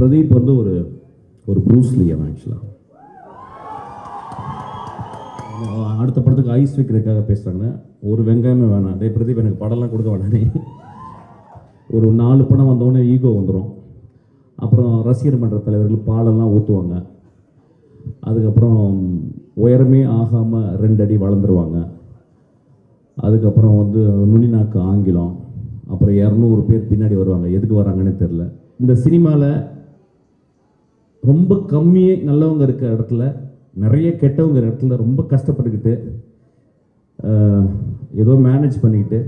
பிரதீப் வந்து ஒரு ஒரு ப்ரூஸ்லி அவன் ஆக்சுவலாக. அடுத்த படத்துக்கு ஐஸ் வைக்கிறதுக்காக பேசுகிறாங்க. ஒரு வெங்காயமே வேணாம், டே பிரதீப் எனக்கு படம்லாம் கொடுக்க வேணானே. ஒரு 4 படம் வந்தோடனே ஈகோ வந்துடும். அப்புறம் ரசிகர் மன்ற தலைவர்கள் பாலெல்லாம் ஊற்றுவாங்க. அதுக்கப்புறம் உயரமே ஆகாமல் 2 அடி வளர்ந்துருவாங்க. அதுக்கப்புறம் வந்து நுனிநாக்கு ஆங்கிலம். அப்புறம் 200 பேர் பின்னாடி வருவாங்க, எதுக்கு வராங்கன்னே தெரில. இந்த சினிமாவில் ரொம்ப கம்மியே நல்லவங்க இருக்கிற இடத்துல, நிறைய கெட்டவங்க இடத்துல ரொம்ப கஷ்டப்பட்டுக்கிட்டு ஏதோ மேனேஜ் பண்ணிக்கிட்டு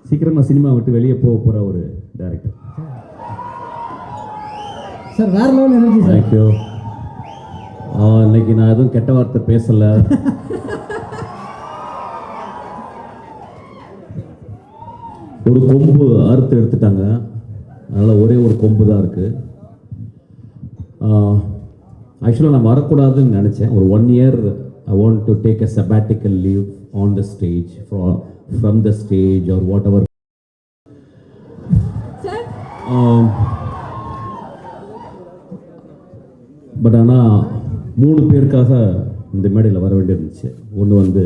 சீக்கிரமாக சினிமா விட்டு வெளியே போகிற ஒரு டைரக்டர் சார். வேற லெவல் எனர்ஜி சார். தேங்க்யூ. இன்னைக்கு நான் எதுவும் கெட்ட வார்த்தை பேசலை. ஒரு கொம்பு அறுத்து எடுத்துட்டாங்க, அதனால் ஒரே ஒரு கொம்பு தான் இருக்குது. ஆக்சுவலாக நான் வரக்கூடாதுன்னு நினச்சேன். ஒரு 1 year I want to take a sabbatical leave on the stage, from the stage or whatever. But ஆனால் 3 பேருக்காக இந்த மேடையில் வர வேண்டியிருந்துச்சு. ஒன்று வந்து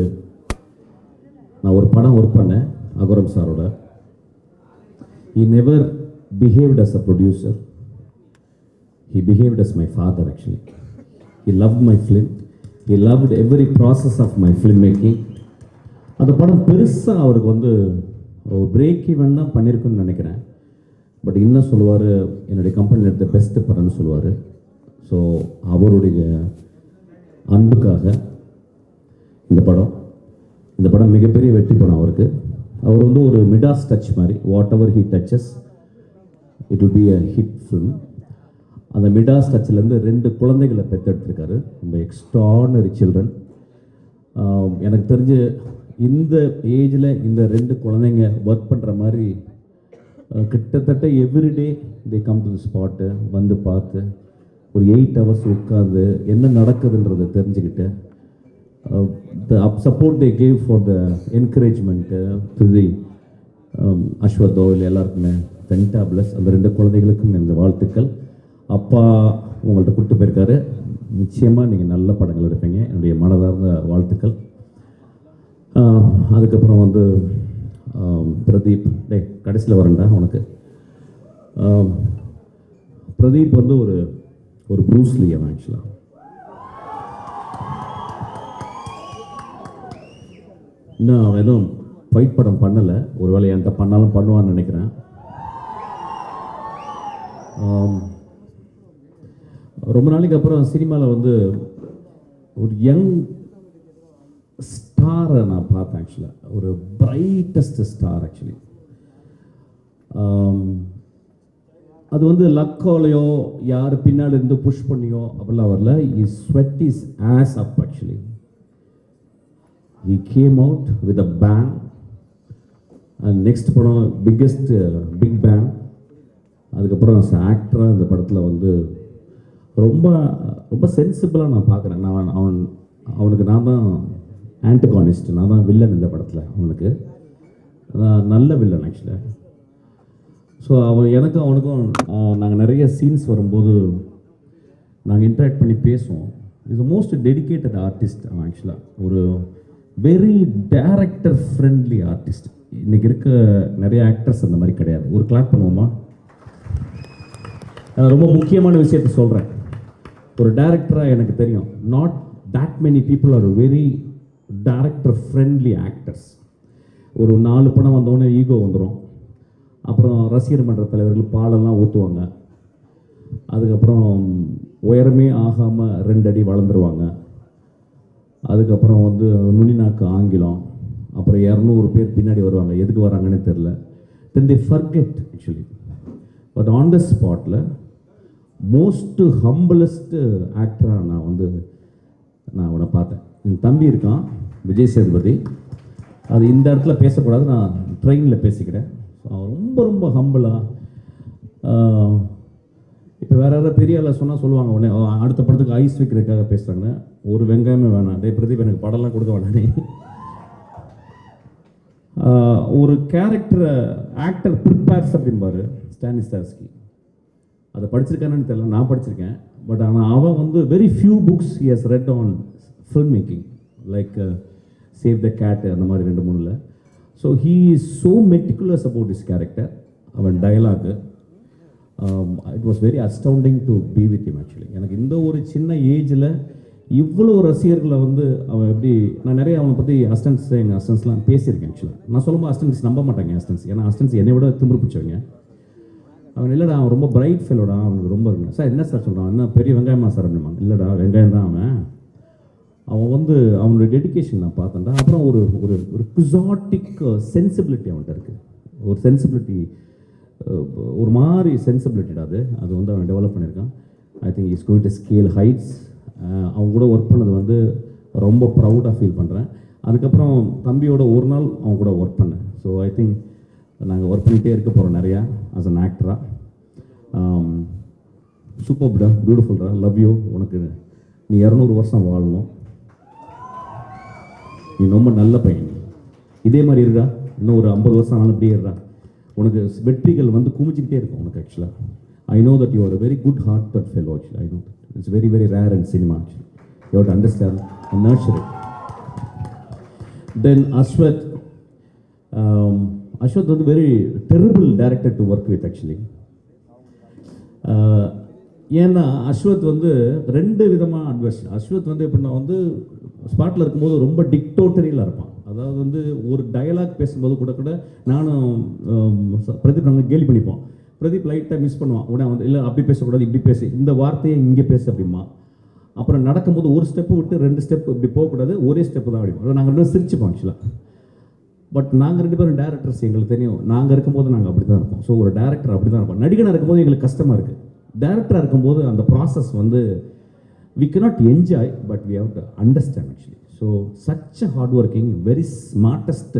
நான் ஒரு படம் ஒர்க் பண்ணேன் அகரம் சாரோட. He never behaved as a producer. He behaved as my father actually. He loved my film. He loved every process of my filmmaking. அந்த படம் பெருசாக அவருக்கு வந்து ஒரு பிரேக் ஈவன் தான் பண்ணியிருக்குன்னு நினைக்கிறேன். பட் இன்னும் சொல்லுவார், என்னுடைய கம்பெனியில் எடுத்த பெஸ்ட்டு படம்னு சொல்லுவார். ஸோ அவருடைய அன்புக்காக இந்த படம் மிகப்பெரிய வெற்றி படம் அவருக்கு. அவர் வந்து ஒரு மிடாஸ் டச் மாதிரி, whatever he touches it will be a hit film. அந்த மிடாஸ் டச்சிலேருந்து 2 குழந்தைகளை பெற்றெடுத்திருக்காரு. ரொம்ப எக்ஸ்ட்ரானரி சில்ட்ரன். எனக்கு தெரிஞ்சு இந்த ஏஜில் இந்த 2 குழந்தைங்க ஒர்க் பண்ணுற மாதிரி கிட்டத்தட்ட everyday they come to the spot, வந்து பார்த்து ஒரு 8 hours உட்காந்து என்ன நடக்குதுன்றதை தெரிஞ்சுக்கிட்டு the support they gave for the encouragement to the Ashwath எல்லாருக்குமே ஃபென்டாபிளஸ். அந்த 2 குழந்தைகளுக்கும் இந்த வாழ்த்துக்கள். அப்பா உங்கள்கிட்ட கூப்பிட்டு போயிருக்காரு, நிச்சயமாக நீங்கள் நல்ல படங்கள் எடுப்பீங்க, என்னுடைய மனதார்ந்த வாழ்த்துக்கள். அதுக்கப்புறம் வந்து பிரதீப், கடைசியில் வரேன்டா உனக்கு. பிரதீப் வந்து ஒரு ப்ரூஸ்லி அவன் ஆக்சுவலாக. இன்னும் அவன் எதுவும் ஃபைட் படம் பண்ணலை, ஒருவேளை என்கிட்ட பண்ணாலும் பண்ணுவான்னு நினைக்கிறேன். ரொம்ப நாளைக்கு அப்புறம் சினிமாவில் வந்து ஒரு யங் ஸ்டாரை நான் பார்த்தேன் ஆக்சுவலாக. ஒரு பிரைட்டஸ்ட் ஸ்டார் ஆக்சுவலி. அது வந்து லக்கோலையோ யார் பின்னாடி இருந்து புஷ் பண்ணியோ அப்படிலாம் வரல. Is sweat is as up actually. He came out with a bang. And next படம் பிக்கெஸ்ட் பிக் பேங். அதுக்கப்புறம் ஆக்டராக இந்த படத்தில் வந்து ரொம்ப ரொம்ப சென்சிபிளாக நான் பார்க்குறேன். அவனுக்கு நான் தான் ஆன்டகானிஸ்ட், நான் தான் வில்லன் இந்த படத்தில். அவனுக்கு நல்ல வில்லன் ஆக்சுவலாக. ஸோ எனக்கும் அவனுக்கும் நாங்கள் நிறைய சீன்ஸ் வரும்போது நாங்கள் இன்ட்ராக்ட் பண்ணி பேசுவோம். Is the most dedicated artist அவன் ஆக்சுவலாக. ஒரு வெரி டைரக்டர் ஃப்ரெண்ட்லி ஆர்டிஸ்ட். இன்றைக்கி இருக்க நிறைய ஆக்டர்ஸ் அந்த மாதிரி கிடையாது. ஒரு கிளாப் பண்ணுவோமா? ரொம்ப முக்கியமான விஷயத்த சொல்கிறேன். ஒரு டைரக்டராக எனக்கு தெரியும், not that many people are very director friendly actors. ஒரு 4 படம் வந்தோடனே ஈகோ வந்துடும். அப்புறம் ரசிகர் மன்ற தலைவர்கள் பாலெல்லாம் ஊற்றுவாங்க. அதுக்கப்புறம் உயரமே ஆகாமல் 2 அடி வளர்ந்துருவாங்க. அதுக்கப்புறம் வந்து நுனிநாக்கு ஆங்கிலம். அப்புறம் 200 பேர் பின்னாடி வருவாங்க, எதுக்கு வராங்கன்னே தெரில. then they forget actually. but on the spotல மோஸ்ட் ஹம்பிளஸ்ட் ஆக்டராக நான் அவனை பார்த்தேன். என் தம்பி இருக்கான் விஜய் சேதுபதி. அது இந்த இடத்துல பேசக்கூடாது, நான் ட்ரெயினில் பேசிக்கிறேன். அவன் ரொம்ப ரொம்ப ஹம்பிளாக. இப்போ வேறு யாராவது பெரிய ஆளை சொன்னால் சொல்லுவாங்க, உடனே அடுத்த படத்துக்கு ஐஸ் வைக்கிறதுக்காக பேசுகிறாங்க. ஒரு வெங்காயமே வேணாம், டே பிரதீப் எனக்கு படம்லாம் கொடுக்க வேணானே. ஒரு கேரக்டரை ஆக்டர் ப்ரிப்பேர்ஸ் அப்படிம்பாரு ஸ்டானிஸ்லாவ்ஸ்கி. அதை படிச்சிருக்கானு தெரியல, நான் படிச்சிருக்கேன். பட் ஆனால் அவன் வந்து very few books he has read on film making, like save the cat அந்த மாதிரி 2-3. So he is so meticulous about this character. அவன் dialogue it was very astounding to be with him actually. எனக்கு இந்த ஒரு சின்ன ஏஜில் இவ்வளோ ரசிகர்களை வந்து அவன் எப்படி, நான் நிறைய அவனை பற்றி எங்கள் அஸ்டன்ஸ்லாம் பேசியிருக்கேன் ஆக்சுவலாக. நான் சொல்லும்போது அஸ்டன்ஸ் நம்ப மாட்டாங்க அஸ்டன்ஸ், ஏன்னா அஸ்டன்ஸ் என்னை விட திமிரு பிடிச்சவங்க. அவன் இல்லைடா அவன் ரொம்ப பிரைட் ஃபெல்லோடா, அவனுக்கு ரொம்ப இருக்கு சார். என்ன சார் சொல்கிறான், என்ன பெரிய வெங்காயமா சார் அப்படிமா? இல்லைடா வெங்காயம் தான் அவன் வந்து அவனோட டெடிக்கேஷன் நான் பார்த்தேன்டா. அப்புறம் ஒரு ஒரு ஒரு குசாட்டிக் சென்சிபிலிட்டி அவன்கிட்ட இருக்குது. ஒரு சென்சிபிலிட்டி, ஒரு மாதிரி சென்சிபிலிட்டிடா அது வந்து அவன் டெவலப் பண்ணியிருக்கான். I think is going to scale heights. அவங்க கூட ஒர்க் பண்ணது வந்து ரொம்ப ப்ரௌடாக ஃபீல் பண்ணுறேன். அதுக்கப்புறம் தம்பியோட ஒரு நாள் அவங்க கூட ஒர்க் பண்ணேன். ஸோ ஐ திங்க் நாங்கள் ஒர்க் பண்ணிகிட்டே இருக்க போகிறோம் நிறையா ஆஸ் அன் ஆக்டராக. சூப்பர்டா, பியூட்டிஃபுல்டா, லவ் யூ. உனக்கு நீ 200 வருஷம் வாழணும். நீ ரொம்ப நல்ல பையன், இதே மாதிரி இருடா. இன்னும் ஒரு 50 வருஷம் ஆனாலும் இப்படியே இருடா. உனக்கு வெற்றிகள் வந்து குமிச்சிக்கிட்டே இருக்கும் உனக்கு. ஆக்சுவலாக I know that you are a very good hearted fellow actually. I know that. It's very very rare in cinema actually. You have to understand and nurture it. Then Ashwath வந்து very terrible director to work with actually. ஏன்னா அஸ்வத் வந்து 2 விதமாக advice. Ashwath வந்து எப்படின்னா வந்து ஸ்பாட்டில் இருக்கும்போது ரொம்ப டிக்டோட்டரியில் இருப்பான். அதாவது வந்து ஒரு டயலாக் பேசும்போது கூட நானும் பிரதீப் நாங்கள் கேலி பண்ணிப்போம். பிரதீப் லைட்டாக மிஸ் பண்ணுவான். உடனே வந்து இல்லை அப்படி பேசக்கூடாது, இப்படி பேசு, இந்த வார்த்தையை இங்கே பேசு அப்படிமா. அப்புறம் நடக்கும்போது ஒரு ஸ்டெப்பு விட்டு 2 ஸ்டெப் இப்படி போகக்கூடாது, ஒரே ஸ்டெப்பு தான் அப்படிமா. நாங்கள் 2 சிரிச்சுப்போம் ஆக்சுவலாக. பட் நாங்கள் 2 பேரும் டேரக்டர்ஸ், எங்களுக்கு தெரியும் நாங்கள் இருக்கும்போது நாங்கள் அப்படி தான் இருப்போம். ஸோ ஒரு டேரக்டர் அப்படி தான் இருப்போம். நடிகனாக இருக்கும்போது எங்களுக்கு கஷ்டமாக இருக்குது. டேரக்டராக இருக்கும்போது அந்த ப்ராசஸ் வந்து we cannot enjoy, but we have to understand actually. So such a hard working, very smartest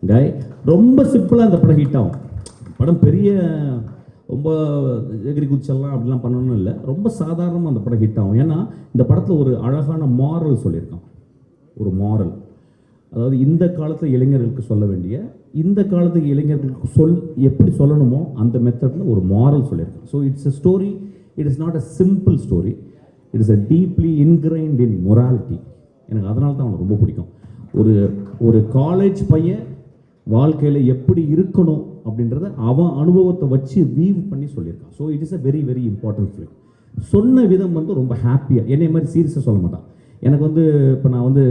guy. ரொம்ப சிம்பிளாக அந்த படம் ஹிட் ஆகும். படம் பெரிய ரொம்ப எகிரி குச்செல்லாம் அப்படிலாம் பண்ணணும்னு இல்லை, ரொம்ப சாதாரணமாக அந்த படம் ஹிட் ஆகும். ஏன்னா இந்த படத்தில் ஒரு அழகான மாரல் சொல்லியிருக்கான். ஒரு மாரல், அதாவது இந்த காலத்து இளைஞர்களுக்கு சொல்ல வேண்டிய, இந்த காலத்து இளைஞர்களுக்கு எப்படி சொல்லணுமோ அந்த மெத்தடில் ஒரு மாரல் சொல்லியிருக்கான். So it's a story, it is not a simple story, it is a deeply இன்கிரைன்ட் in morality. எனக்கு அதனால தான் அவனுக்கு ரொம்ப பிடிக்கும். ஒரு காலேஜ் பையன் வாழ்க்கையில் எப்படி இருக்கணும் அப்படின்றத அவன் அனுபவத்தை வச்சு வீவ் பண்ணி சொல்லியிருக்கான். So it is a very very important film. சொன்ன விதம் வந்து ரொம்ப ஹாப்பியாக, என்னை மாதிரி சீரியஸாக சொல்ல மாட்டான். எனக்கு வந்து இப்போ நான் வந்து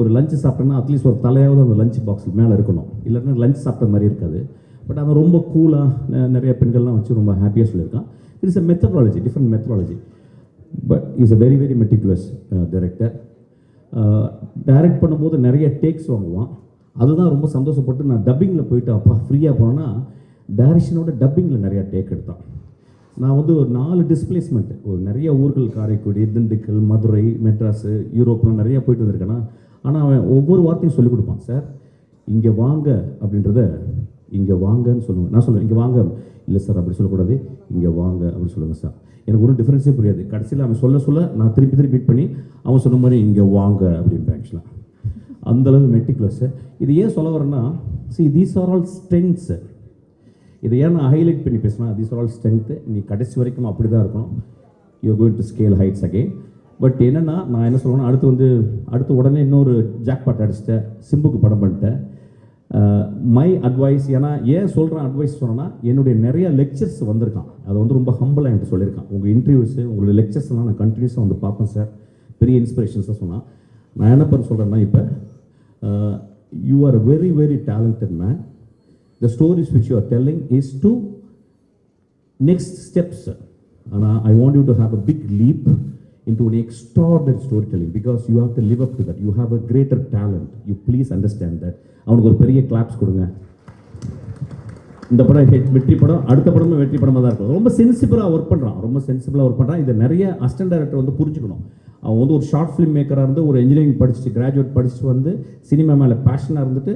ஒரு லஞ்சு சாப்பிட்டேன்னா அட்லீஸ்ட் ஒரு தலையாவது அந்த லஞ்ச் பாக்ஸில் மேலே இருக்கணும், இல்லைன்னா லஞ்ச் சாப்பிட்ட மாதிரி இருக்காது. பட் அவன் ரொம்ப கூலாக நிறைய பெண்கள்லாம் வச்சு ரொம்ப ஹாப்பியாக சொல்லியிருக்கான். It is a methodology, different methodology. But is a very very meticulous director. Direct பண்ணும்போது நிறைய டேக்ஸ் வாங்குவான். அதுதான் ரொம்ப சந்தோஷப்பட்டு நான் டப்பிங்கில் போயிட்டு அப்பா ஃப்ரீயாக போனேன்னா டைரக்ஷனோட டப்பிங்கில் நிறையா டேக் எடுத்தான். நான் வந்து ஒரு 4 டிஸ்பிளேஸ்மெண்ட்டு, ஒரு நிறைய ஊர்கள், காரைக்குடி, திண்டுக்கல், மதுரை, மெட்ராஸு, யூரோப்லாம் நிறையா போயிட்டு வந்திருக்கேன்னா. ஆனால் அவன் ஒவ்வொரு வார்த்தையும் சொல்லிக் கொடுப்பான். சார் இங்கே வாங்க அப்படின்றத இங்கே வாங்கன்னு சொல்லுவேன். நான் சொல்லுவேன் இங்கே வாங்க, இல்லை சார் அப்படி சொல்லக்கூடாது, இங்கே வாங்க அப்படின்னு சொல்லுங்கள் சார். எனக்கு ஒரு டிஃப்ரென்ஸே புரியாது. கடைசியில் அவன் சொல்ல நான் திருப்பி பீட் பண்ணி அவன் சொன்ன மாதிரி இங்கே வாங்க அப்படின்பேன். ஆக்சுவலாக அந்தளவு மெட்டிகுலஸ். இது ஏன் சொல்ல வரேன்னா, see these are all strengths. இதை ஏன் நான் ஹைலைட் பண்ணி பேசினா, these are all strength. நீ கடைசி வரைக்கும் அப்படி தான் இருக்கணும். you are going to scale heights again. But என்னென்னா நான் என்ன சொல்லுவேன்னா, அடுத்து உடனே இன்னொரு ஜாக்பாட் அடிச்சிட்டேன், சிம்புக்கு படம் பண்ணிட்டேன். மை அட்வைஸ், ஏன்னா ஏன் சொல்கிறேன் அட்வைஸ் சொன்னேன்னா, என்னுடைய நிறைய லெக்சர்ஸ் வந்திருக்கான். அதை வந்து ரொம்ப ஹம்பிளாக என்கிட்ட சொல்லியிருக்கான். உங்கள் இன்டர்வியூஸு, உங்களுடைய லெக்சர்ஸ்லாம் நான் கண்டினியூஸாக வந்து பார்ப்பேன் சார், பெரிய இன்ஸ்பிரேஷன்ஸாக சொன்னான். நான் என்ன பண்ண சொல்கிறேன்னா, இப்போ you are a very very talented man. The stories which you are telling is to next steps. And I want you to have a big leap into an extraordinary storytelling, because you have to live up to that. You have a greater talent. You please understand that. அவனுக்கு ஒரு பெரிய claps கொடுங்க. இந்த படம் வெற்றி படம், அடுத்த படமும் வெற்றி படமாக தான் இருக்கும். ரொம்ப சென்சிபிளாக ஒர்க் பண்ணுறான். இதை நிறைய அசிஸ்டன்ட் டைரக்டர் வந்து புரிஞ்சுக்கணும். அவன் வந்து ஒரு ஷார்ட் ஃபிலிம் மேக்கராக இருந்து, ஒரு இன்ஜினியரிங் படிச்சுட்டு, கிராஜுவேட் படிச்சுட்டு வந்து சினிமா மேலே பேஷனாக இருந்துட்டு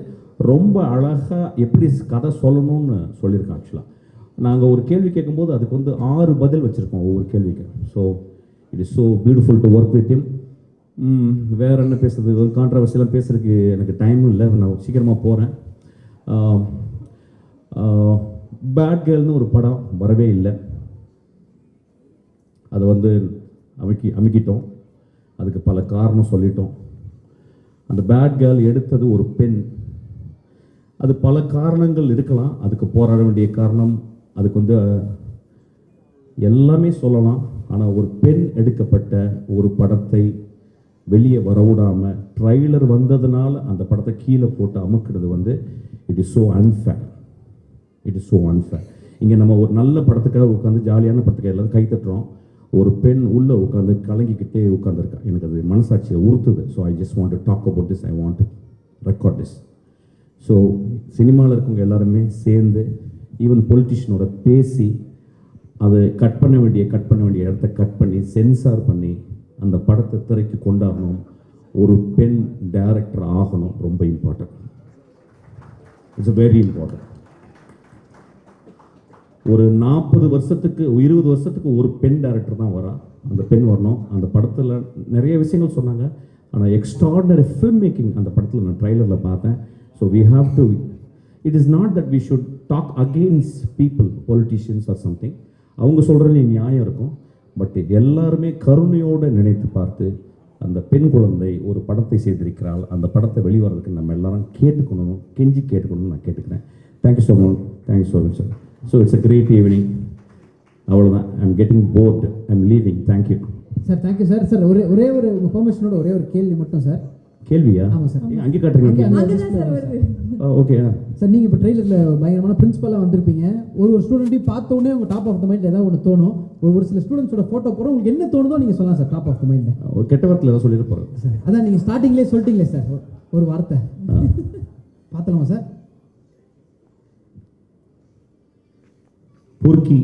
ரொம்ப அழகாக எப்படி கதை சொல்லணும்னு சொல்லியிருக்கான். ஆக்சுவலாக நாங்கள் ஒரு கேள்வி கேட்கும்போது அதுக்கு வந்து 6 பதில் வச்சுருக்கோம் ஒவ்வொரு கேள்விக்கு. So it is so beautiful to work with him. வேறு என்ன பேசுறது, ஒரு கான்ட்ரவர்சியெலாம் பேசுறதுக்கு எனக்கு டைமும் இல்லை, நான் சீக்கிரமாக போகிறேன். பேட் கேர்ள்னு ஒரு படம் வரவே இல்லை. அதை வந்து அமுக்கிட்டோம். அதுக்கு பல காரணம் சொல்லிட்டோம். அந்த பேட் கேர்ள் எடுத்தது ஒரு பெண். அது பல காரணங்கள் இருக்கலாம். அதுக்கு போராட வேண்டிய காரணம், அதுக்கு வந்து எல்லாமே சொல்லலாம். ஆனால் ஒரு பெண் எடுக்கப்பட்ட ஒரு படத்தை வெளியே வரவிடாமல் ட்ரைலர் வந்ததுனால அந்த படத்தை கீழே போட்டு அமுக்கிறது வந்து it is so unfair. It is so unfair. இங்கே நம்ம ஒரு நல்ல படத்துக்காக உட்காந்து ஜாலியான படத்துக்காக எல்லாரும் கை தட்டுறோம். ஒரு பெண் உள்ளே உட்காந்து கலங்கிக்கிட்டே உட்காந்துருக்கா. எனக்கு அது மனசாட்சியை உறுத்துது. So I just want to talk about this. I want to record this. So சினிமாவில் இருக்கவங்க எல்லாருமே சேர்ந்து ஈவன் பொலிட்டிஷியனோட பேசி அதை கட் பண்ண வேண்டிய இடத்த கட் பண்ணி சென்சார் பண்ணி அந்த படத்தை திரைக்கு கொண்டாடணும். ஒரு பெண் டைரக்டர் ஆகணும். ரொம்ப இம்பார்ட்டன்ட். It's very important. ஒரு 40 வருஷத்துக்கு 20 வருஷத்துக்கு ஒரு பெண் டைரக்டர் தான் வரா. அந்த பெண் வரணும். அந்த படத்தில் நிறைய விஷயங்கள் சொன்னாங்க. ஆனால் எக்ஸ்ட்ராடனரி ஃபில்ம் மேக்கிங் அந்த படத்தில் நான் ட்ரைலரில் பார்த்தேன். So we have to, it is not that we should talk against people, politicians or something. அவங்க சொல்கிறதுல நியாயம் இருக்கும். பட் எல்லாருமே கருணையோடு நினைத்து பார்த்து அந்த பெண் குழந்தை ஒரு படத்தை செய்திருக்கிறாள். அந்த படத்தை வெளிவரதுக்கு நம்ம எல்லாரும் கேட்டுக்கணும், கெஞ்சி கேட்டுக்கணும்னு நான் கேட்டுக்கிறேன். Thank you so much. Thank you so much sir. So it's a great evening. அவ்வளோதான். I am getting bored. I am leaving. Thank you sir. Thank you sir. Sir ஒரே ஒரு பெர்மிஷனோட ஒரே ஒரு கேள்வி மட்டும் சார். கேள்வியா? ஆமாம் சார். அங்கே காட்டுறீங்க. ஓகே சார், நீங்கள் இப்போ ட்ரெயிலரில் பயங்கரமான பிரின்சிபலாக வந்திருப்பீங்க. ஒரு ஸ்டூடெண்ட்டையும் பார்த்த உடனே உங்கள் டாப் ஆஃப் த மைண்டில் ஏதாவது ஒன்று தோணும். ஒரு சில ஸ்டூடெண்ட்ஸோட ஃபோட்டோ போகிறோம். உங்களுக்கு என்ன தோணுதோ நீங்கள் சொல்லலாம் சார். டாப் ஆஃப் த மைண்டில் ஒரு கெட்ட வார்த்தையில் ஏதாவது சொல்லிட்டு போகிறேன் சார். அதான் நீங்கள் ஸ்டார்டிங்லேயே சொல்லிட்டீங்களே சார் ஒரு வார்த்தை. பார்த்தலாமா சார்? பொறுக்கி,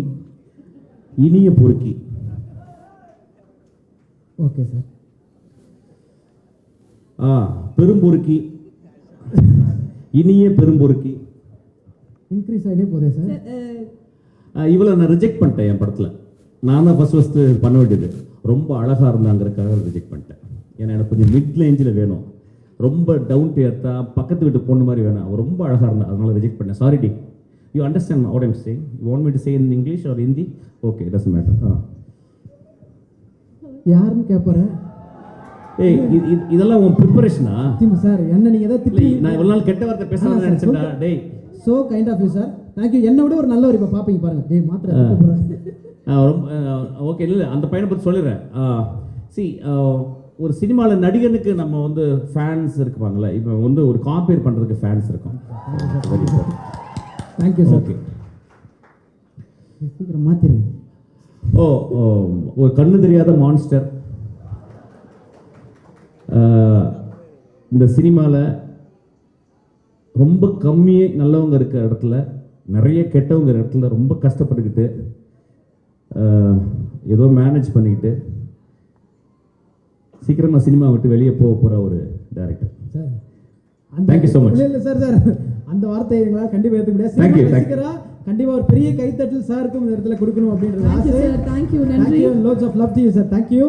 இனிய பொறுக்கி. Okay sir. பெரும்பொறுக்கி, இனிய பெரும்பொறுக்கி. இன்க்ரீஸ் ஆகிட்டே போதே சார். இவ்வளோ நான் ரிஜெக்ட் பண்ணிட்டேன் என் படத்தில். நான் தான் ஃபஸ்ட்டு பண்ண வேண்டியது. ரொம்ப அழகாக இருந்தாங்கிறதுக்காக ரிஜெக்ட் பண்ணிட்டேன். ஏன்னா எனக்கு கொஞ்சம் மிட் ரேஞ்சில் வேணும். ரொம்ப டவுன் டு எர்த்தா பக்கத்து வீட்டு பொண்ணு மாதிரி வேணும். அவன் ரொம்ப அழகாக இருந்தா, அதனால ரிஜெக்ட் பண்ணேன். சாரி டி. You understand what I'm saying? You want me to say in English or Hindi? Okay, it doesn't matter. யாருன்னு கேட்பாரு? ஏய், இதெல்லாம் உன் ப்ரிப்பரேஷனா? சார், என்ன நீங்கள் ஏதாவது திட்டி நான் இவ்வளோ நாள் கெட்ட வார்த்தை பேசலாம்னு நினச்சேன்டா. டேய், so kind of you sir. Thank you. என்னை விட ஒரு நல்லவர் இப்போ பார்ப்பீங்க பாருங்க. டேய் மாத்திரை ரொம்ப ஓகே. இல்லை, அந்த பையனை பற்றி சொல்லிடுறேன். சி, ஒரு சினிமாவில் நடிகனுக்கு நம்ம வந்து ஃபேன்ஸ் இருப்பாங்களே, இப்போ வந்து ஒரு காம்பேர் பண்ணுறதுக்கு ஃபேன்ஸ் இருக்கும். Thank you sir. ஓகே, சீக்கிரம் மாற்றிடு. ஒரு கண்ணு தெரியாத மான்ஸ்டர். இந்த சினிமாவில் ரொம்ப கம்மியே நல்லவங்க இருக்கிற இடத்துல, நிறைய கெட்டவங்க இடத்துல ரொம்ப கஷ்டப்பட்டுக்கிட்டு ஏதோ மேனேஜ் பண்ணிக்கிட்டு சீக்கிரமாக சினிமா விட்டு வெளியே போகிற ஒரு director. Sir, thank you so much. இல்லை சார், அந்த வார்த்தையை எங்களால் கண்டிப்பாக ஏற்றுக்க முடியாது. கண்டிப்பாக ஒரு பெரிய கைத்தட்டல் சாருக்கும் இந்த இடத்துல கொடுக்கணும் அப்படின்றது ஆசை. Thank you. Lots of love to you sir. Thank you.